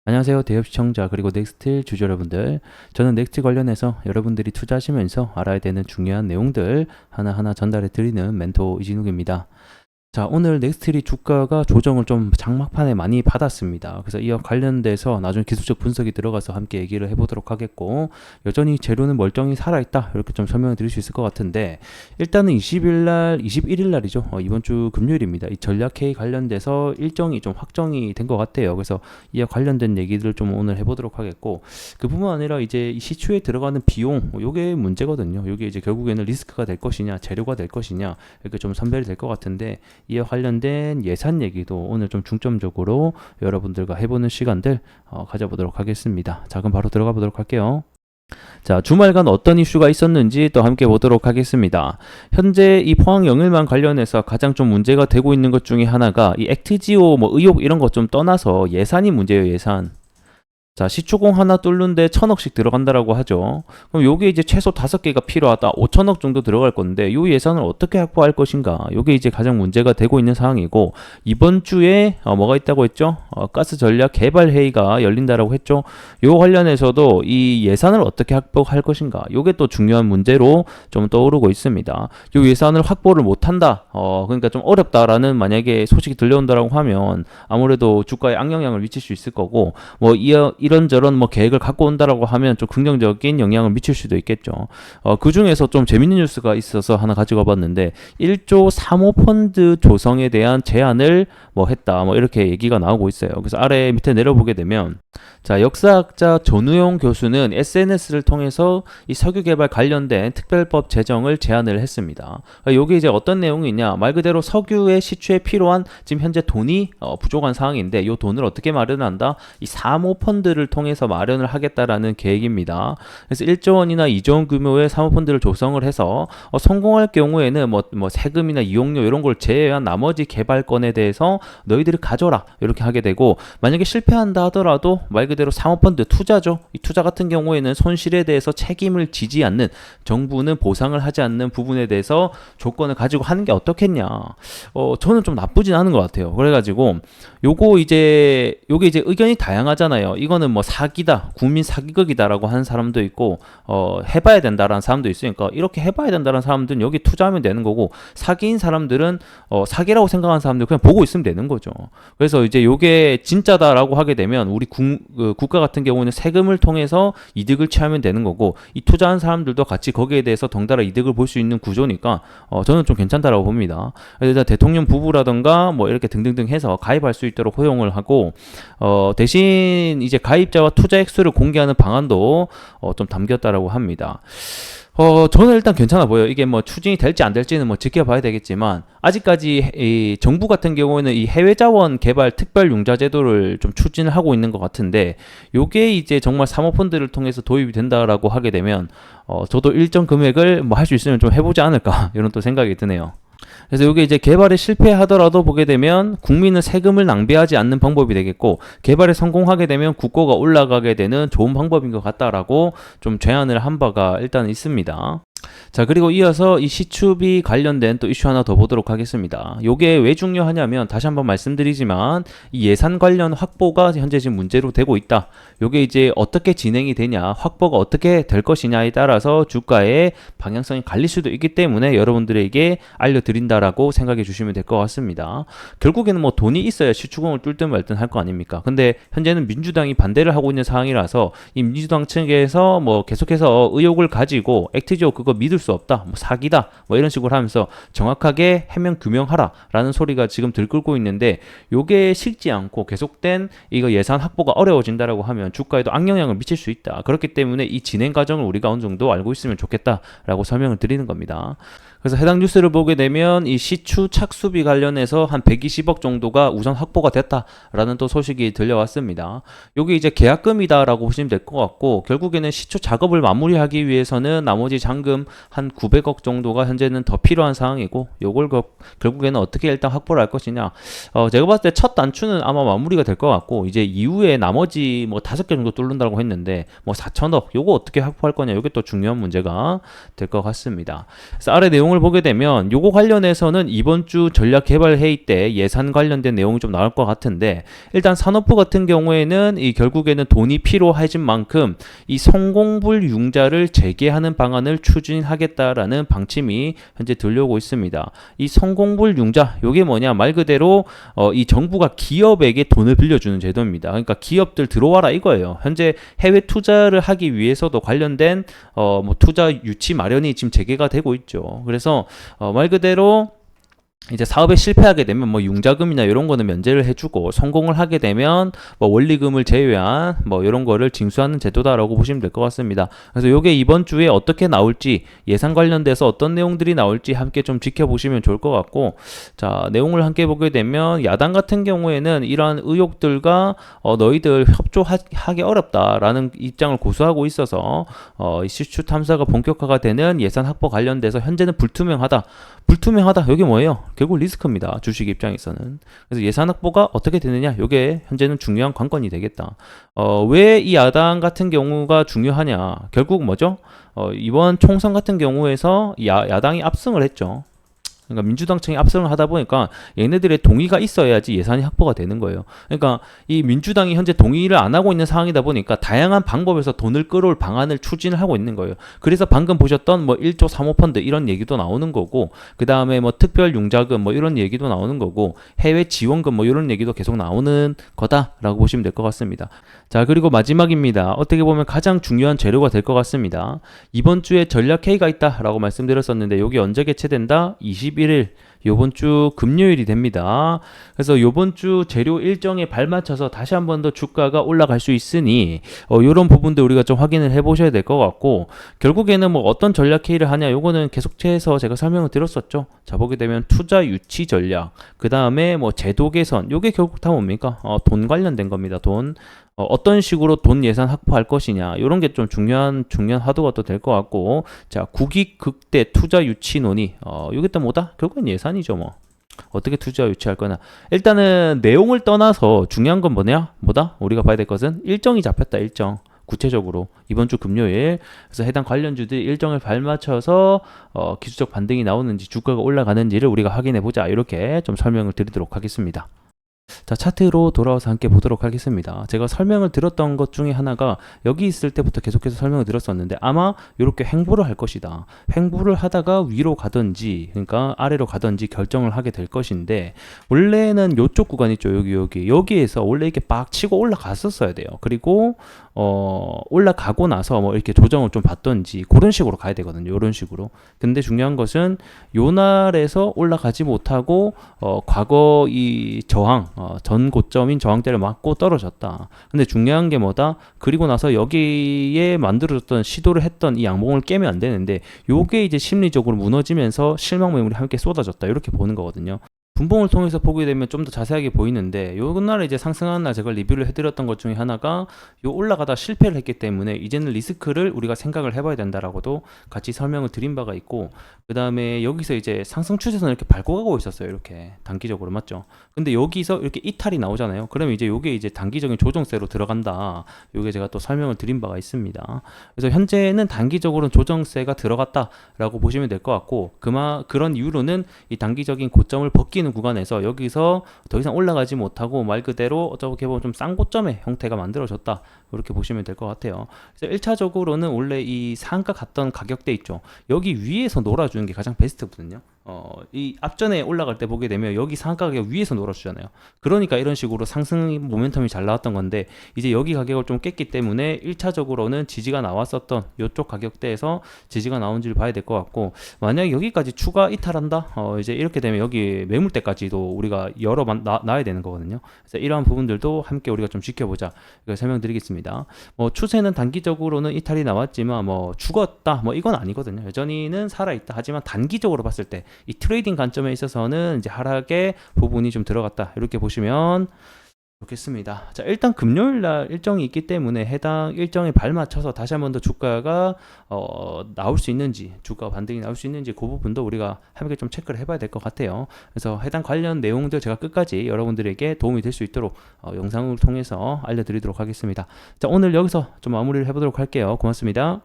안녕하세요. 대협 시청자 그리고 넥스틸 주주 여러분들. 저는 넥스틸 관련해서 여러분들이 투자하시면서 알아야 되는 중요한 내용들 하나하나 전달해 드리는 멘토 이진욱입니다. 자, 오늘 넥스틸이 주가가 조정을 좀 장막판에 많이 받았습니다. 그래서 이와 관련돼서 나중에 기술적 분석이 들어가서 함께 얘기를 해보도록 하겠고, 여전히 재료는 멀쩡히 살아있다, 이렇게 좀 설명을 드릴 수 있을 것 같은데, 일단은 21일 날이죠. 이번 주 금요일입니다. 이 전략회의 관련돼서 일정이 좀 확정이 된 것 같아요. 그래서 이와 관련된 얘기들을 좀 오늘 해보도록 하겠고, 그뿐만 아니라 이제 이 시추에 들어가는 비용, 요게 문제거든요. 요게 이제 결국에는 리스크가 될 것이냐, 재료가 될 것이냐, 이렇게 좀 선별이 될 것 같은데, 이에 관련된 예산 얘기도 오늘 좀 중점적으로 여러분들과 해보는 시간들 가져보도록 하겠습니다. 자, 그럼 바로 들어가 보도록 할게요. 자, 주말간 어떤 이슈가 있었는지 또 함께 보도록 하겠습니다. 현재 이 포항 영일만 관련해서 가장 좀 문제가 되고 있는 것 중에 하나가 이 액티지오 뭐 의혹 이런 것 좀 떠나서 예산이 문제예요, 예산. 자, 시추공 하나 뚫는데 1,000억씩 들어간다라고 하죠. 그럼 요게 이제 최소 5개가 필요하다. 5,000억 정도 들어갈 건데 요 예산을 어떻게 확보할 것인가? 요게 이제 가장 문제가 되고 있는 상황이고, 이번 주에 뭐가 있다고 했죠? 가스 전략 개발 회의가 열린다라고 했죠. 요 관련해서도 이 예산을 어떻게 확보할 것인가? 요게 또 중요한 문제로 좀 떠오르고 있습니다. 요 예산을 확보를 못 한다. 그러니까 좀 어렵다라는 만약에 소식이 들려온다라고 하면 아무래도 주가에 악영향을 미칠 수 있을 거고, 뭐 이런저런 뭐 계획을 갖고 온다라고 하면 좀 긍정적인 영향을 미칠 수도 있겠죠. 그 중에서 좀 재밌는 뉴스가 있어서 하나 가지고 와봤는데, 1조 사모펀드 조성에 대한 제안을 뭐 했다, 뭐 이렇게 얘기가 나오고 있어요. 그래서 아래 밑에 내려보게 되면, 자, 역사학자 전우용 교수는 SNS를 통해서 이 석유 개발 관련된 특별법 제정을 제안을 했습니다. 이게 이제 어떤 내용이냐, 말 그대로 석유의 시추에 필요한 지금 현재 돈이 부족한 상황인데, 이 돈을 어떻게 마련한다? 이 사모펀드를 통해서 마련을 하겠다라는 계획입니다. 그래서 1조 원이나 2조 원 규모의 사모펀드를 조성을 해서 성공할 경우에는 뭐 세금이나 이용료 이런 걸 제외한 나머지 개발권에 대해서 너희들이 가져라, 이렇게 하게 되고, 만약에 실패한다 하더라도 말 그대로 사모펀드 투자죠. 이 투자 같은 경우에는 손실에 대해서 책임을 지지 않는, 정부는 보상을 하지 않는 부분에 대해서 조건을 가지고 하는 게 어떻겠냐. 저는 좀 나쁘진 않은 것 같아요. 그래가지고 요게 이제 의견이 다양하잖아요. 이거는 뭐 사기다, 국민 사기극이다라고 하는 사람도 있고, 해봐야 된다라는 사람도 있으니까, 이렇게 해봐야 된다라는 사람들은 여기 투자하면 되는 거고, 사기인 사람들은 사기라고 생각하는 사람들 그냥 보고 있으면 되는 거죠. 그래서 이제 요게 진짜다라고 하게 되면 우리 국가 같은 경우는 세금을 통해서 이득을 취하면 되는 거고, 이 투자한 사람들도 같이 거기에 대해서 덩달아 이득을 볼 수 있는 구조니까 저는 좀 괜찮다라고 봅니다. 그래서 대통령 부부라던가 뭐 이렇게 등등등 해서 가입할 수 있도록 허용을 하고, 대신 이제 가입자와 투자 액수를 공개하는 방안도 좀 담겼다라고 합니다. 저는 일단 괜찮아 보여요. 이게 뭐 추진이 될지 안 될지는 뭐 지켜봐야 되겠지만, 아직까지 이 정부 같은 경우에는 이 해외 자원 개발 특별 융자 제도를 좀 추진을 하고 있는 것 같은데, 요게 이제 정말 사모펀드를 통해서 도입이 된다라고 하게 되면 저도 일정 금액을 뭐 할 수 있으면 좀 해보지 않을까, 이런 또 생각이 드네요. 그래서 이게 이제 개발에 실패하더라도 보게 되면 국민은 세금을 낭비하지 않는 방법이 되겠고, 개발에 성공하게 되면 국고가 올라가게 되는 좋은 방법인 것 같다라고 좀 제안을 한 바가 일단 있습니다. 자, 그리고 이어서 이 시추비 관련된 또 이슈 하나 더 보도록 하겠습니다. 요게 왜 중요하냐면, 다시 한번 말씀드리지만 이 예산 관련 확보가 현재 지금 문제로 되고 있다. 요게 이제 어떻게 진행이 되냐, 확보가 어떻게 될 것이냐에 따라서 주가의 방향성이 갈릴 수도 있기 때문에 여러분들에게 알려드린다라고 생각해 주시면 될 것 같습니다. 결국에는 뭐 돈이 있어야 시추공을 뚫든 말든 할 거 아닙니까? 근데 현재는 민주당이 반대를 하고 있는 상황이라서 이 민주당 측에서 뭐 계속해서 의혹을 가지고 액티지오 그거 믿을 수 없다, 뭐 사기다, 뭐 이런 식으로 하면서 정확하게 해명 규명하라라는 소리가 지금 들끓고 있는데, 요게 식지 않고 계속된 이거 예산 확보가 어려워진다라고 하면 주가에도 악영향을 미칠 수 있다. 그렇기 때문에 이 진행 과정을 우리가 어느 정도 알고 있으면 좋겠다라고 설명을 드리는 겁니다. 그래서 해당 뉴스를 보게 되면 이 시추 착수비 관련해서 한 120억 정도가 우선 확보가 됐다라는 또 소식이 들려왔습니다. 이게 이제 계약금이다라고 보시면 될 것 같고, 결국에는 시추 작업을 마무리하기 위해서는 나머지 잔금 한 900억 정도가 현재는 더 필요한 상황이고, 요걸 결국에는 어떻게 일단 확보를 할 것이냐. 제가 봤을 때 첫 단추는 아마 마무리가 될 것 같고, 이제 이후에 나머지 뭐 5개 정도 뚫는다고 했는데 뭐 4천억 요거 어떻게 확보할 거냐, 요게 또 중요한 문제가 될 것 같습니다. 그래서 아래 내용을 내용을 보게 되면 요거 관련해서는 이번 주 전략개발회의 때 예산 관련된 내용이 좀 나올 것 같은데, 일단 산업부 같은 경우에는 이 결국에는 돈이 필요해진 만큼 이 성공불융자를 재개하는 방안을 추진하겠다라는 방침이 현재 들려오고 있습니다. 이 성공불융자, 요게 뭐냐, 말 그대로 이 정부가 기업에게 돈을 빌려주는 제도입니다. 그러니까 기업들 들어와라 이거예요. 현재 해외 투자를 하기 위해서도 관련된 뭐 투자 유치 마련이 지금 재개가 되고 있죠. 그래서 말 그대로 이제 사업에 실패하게 되면 뭐 융자금이나 이런 거는 면제를 해주고, 성공을 하게 되면 뭐 원리금을 제외한 뭐 이런 거를 징수하는 제도다라고 보시면 될 것 같습니다. 그래서 요게 이번 주에 어떻게 나올지, 예산 관련돼서 어떤 내용들이 나올지 함께 좀 지켜보시면 좋을 것 같고, 자, 내용을 함께 보게 되면 야당 같은 경우에는 이러한 의혹들과 너희들 협조하기 어렵다라는 입장을 고수하고 있어서 이슈 탐사가 본격화가 되는 예산 확보 관련돼서 현재는 불투명하다. 여게 뭐예요? 결국 리스크입니다. 주식 입장에서는. 그래서 예산 확보가 어떻게 되느냐, 이게 현재는 중요한 관건이 되겠다. 왜 이 야당 같은 경우가 중요하냐? 결국 뭐죠? 이번 총선 같은 경우에서 야당이 압승을 했죠. 그러니까 민주당층이 압승을 하다 보니까 얘네들의 동의가 있어야지 예산이 확보가 되는 거예요. 그러니까 이 민주당이 현재 동의를 안 하고 있는 상황이다 보니까 다양한 방법에서 돈을 끌어올 방안을 추진을 하고 있는 거예요. 그래서 방금 보셨던 뭐 1조 3호 펀드 이런 얘기도 나오는 거고, 그 다음에 뭐 특별 융자금 뭐 이런 얘기도 나오는 거고, 해외 지원금 뭐 이런 얘기도 계속 나오는 거다라고 보시면 될 것 같습니다. 자, 그리고 마지막입니다. 어떻게 보면 가장 중요한 재료가 될 것 같습니다. 이번 주에 전략회의가 있다라고 말씀드렸었는데, 여기 언제 개최된다? 21일, 요번 주 금요일이 됩니다. 그래서 요번 주 재료 일정에 발맞춰서 다시 한 번 더 주가가 올라갈 수 있으니 요런 부분들 우리가 좀 확인을 해 보셔야 될 것 같고, 결국에는 뭐 어떤 전략 회의를 하냐, 요거는 계속해서 제가 설명을 드렸었죠. 자, 보게 되면 투자 유치 전략, 그 다음에 뭐 제도 개선, 요게 결국 다 뭡니까? 돈 관련된 겁니다. 돈. 어떤 식으로 돈 예산 확보할 것이냐, 이런 게 좀 중요한 화두가 또 될 것 같고, 자, 국익 극대 투자 유치 논의, 이게 또 뭐다? 결국은 예산이죠. 뭐 어떻게 투자 유치할 거냐. 일단은 내용을 떠나서 중요한 건 뭐다? 우리가 봐야 될 것은 일정이 잡혔다. 일정. 구체적으로 이번 주 금요일, 그래서 해당 관련주들 일정을 발맞춰서 기술적 반등이 나오는지 주가가 올라가는지를 우리가 확인해 보자, 이렇게 좀 설명을 드리도록 하겠습니다. 자, 차트로 돌아와서 함께 보도록 하겠습니다. 제가 설명을 드렸던 것 중에 하나가, 여기 있을 때부터 계속해서 설명을 드렸었는데, 아마 이렇게 횡보를 할 것이다. 횡보를 하다가 위로 가든지, 그러니까 아래로 가든지 결정을 하게 될 것인데, 원래는 이쪽 구간 있죠. 여기에서 원래 이렇게 빡 치고 올라갔었어야 돼요. 그리고 올라가고 나서 뭐 이렇게 조정을 좀 받던지 그런 식으로 가야 되거든요. 이런 식으로. 근데 중요한 것은 요 날에서 올라가지 못하고 과거 이 저항, 전 고점인 저항대를 맞고 떨어졌다. 근데 중요한 게 뭐다? 그리고 나서 여기에 만들어졌던, 시도를 했던 이 양봉을 깨면 안 되는데, 요게 이제 심리적으로 무너지면서 실망 매물이 함께 쏟아졌다, 이렇게 보는 거거든요. 분봉을 통해서 보게 되면 좀 더 자세하게 보이는데, 요날 이제 상승하는 날 제가 리뷰를 해드렸던 것 중에 하나가, 요 올라가다 실패를 했기 때문에 이제는 리스크를 우리가 생각을 해봐야 된다라고도 같이 설명을 드린 바가 있고, 그 다음에 여기서 이제 상승 추세선을 이렇게 밟고 가고 있었어요. 이렇게 단기적으로, 맞죠? 근데 여기서 이렇게 이탈이 나오잖아요. 그러면 이제 요게 이제 단기적인 조정세로 들어간다. 요게 제가 또 설명을 드린 바가 있습니다. 그래서 현재는 단기적으로는 조정세가 들어갔다라고 보시면 될 것 같고, 그런 이유로는 이 단기적인 고점을 벗기는 구간에서 여기서 더 이상 올라가지 못하고 말 그대로 어떻게 보면 좀 쌍고점의 형태가 만들어졌다, 이렇게 보시면 될 것 같아요. 그래서 1차적으로는 원래 이 상가 갔던 가격대 있죠. 여기 위에서 놀아주는 게 가장 베스트거든요. 이 앞전에 올라갈 때 보게 되면 여기 상가 가격 위에서 놀아주잖아요. 그러니까 이런 식으로 상승 모멘텀이 잘 나왔던 건데, 이제 여기 가격을 좀 깼기 때문에 1차적으로는 지지가 나왔었던 이쪽 가격대에서 지지가 나온지를 봐야 될 것 같고, 만약에 여기까지 추가 이탈한다, 이제 이렇게 되면 여기 매물대까지도 우리가 열어 놔야 되는 거거든요. 그래서 이러한 부분들도 함께 우리가 좀 지켜보자, 이걸 설명드리겠습니다. 뭐 추세는 단기적으로는 이탈이 나왔지만 뭐 죽었다, 뭐 이건 아니거든요. 여전히는 살아있다. 하지만 단기적으로 봤을 때 이 트레이딩 관점에 있어서는 이제 하락의 부분이 좀 들어갔다, 이렇게 보시면 좋겠습니다. 자, 일단 금요일날 일정이 있기 때문에 해당 일정에 발맞춰서 다시 한 번 더 주가가 나올 수 있는지, 주가 반등이 나올 수 있는지, 그 부분도 우리가 함께 좀 체크를 해봐야 될 것 같아요. 그래서 해당 관련 내용들 제가 끝까지 여러분들에게 도움이 될 수 있도록 영상을 통해서 알려드리도록 하겠습니다. 자, 오늘 여기서 좀 마무리를 해보도록 할게요. 고맙습니다.